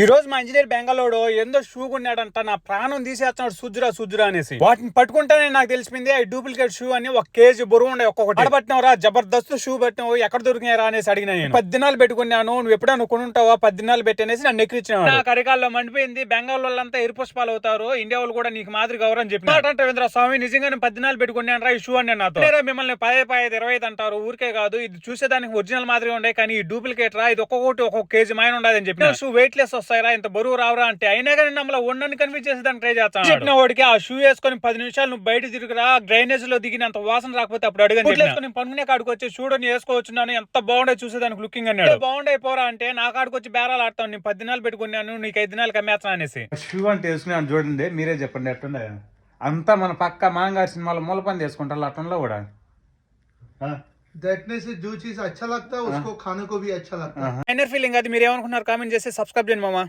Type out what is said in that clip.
ఈ రోజు మా ఇంజనీర్ బెంగళూరు ఎందో షూ కొన్నాడంట, నా ప్రాణం తీసేస్తున్నాడు సుజ్జురా అనేసి. వాటిని పట్టుకుంటానే నాకు తెలిసింది అవి డూప్లికేట్ షూ అని. 1 కేజీ బరువు ఉండే ఒక్కొక్కటి పట్టినవరా, జబర్దస్త్ షూ పట్టినావు, ఎక్కడ దొరికినారా అనేసి అడిగినా. నేను 10 దినాలు పెట్టుకున్నాను, నువ్వు ఎప్పుడైనా కొనుంటావా 10 దినాలు పెట్టనేసి నన్ను ఎక్కిరించినాడు. నా కరికాల్లో మండిపోయింది. బెంగాల్ వాళ్ళంతా ఎరుపుష్పాలు అవుతారు, ఇండియా వాళ్ళు కూడా నీకు మాదిరి గౌరవం చెప్పిన రవీంద్ర స్వామి. నిజంగానే 10 దినాలు పెట్టుకున్నాను రా ఈ షూ అని నాతో. మిమ్మల్ని 10 25 అంటారు, ఊరికే కాదు ఇది చూసేదానికి ఒరిజినల్ మాదిరిగా ఉండే, కానీ ఈ డూప్లికేట్ రా, ఇది ఒక్కొక్క కేజీ మైన ఉండదని చెప్పి. షూ వెయిట్ లెస్ వస్తాయిరా, ఇంత బరువు రావురా అంటే. అయినా కానీ నమ్మల ఉండని కన్విన్స్ చేసి దాన్ని ట్రై చేస్తాను. చెప్పిన వాడికి ఆ షూ వేసుకొని 10 నిమిషాలు నువ్వు బయట తిరుగురా, డ్రైనేజ్ లో దిగినంత వాసన రాకపోతే అప్పుడు అడిగాను. పనుకునే కాడికి వచ్చి చూడని వేసుకోవచ్చున్నాను, ఎంత బాగుండే చూసేదానికి లుకింగ్ అన్నాడు. బాగుండే పోరా అంటే నా కాడికి వచ్చి బేరాలు ఆడతాను, నేను 10 దినాలు పెట్టుకున్నాను, నీకు 5 దినాలు కమ్మేస్తాను అనేసి. షూ అంటే వేసుకున్నాను చూడండి, మీరే చెప్పండి ఎట్టుండే. అంతా మన పక్క మాంగారు సినిమాలో మూల పని చేసుకుంటారు అట్టంలో కూడా. देखने से जो चीज अच्छा लगता है उसको खाने को भी अच्छा लगता है. ఫీలింగ్ అది. మీరు ఏమనుకున్నారు కామెంట్ చేసి సబ్స్క్రైబ్ చేయండి మామ.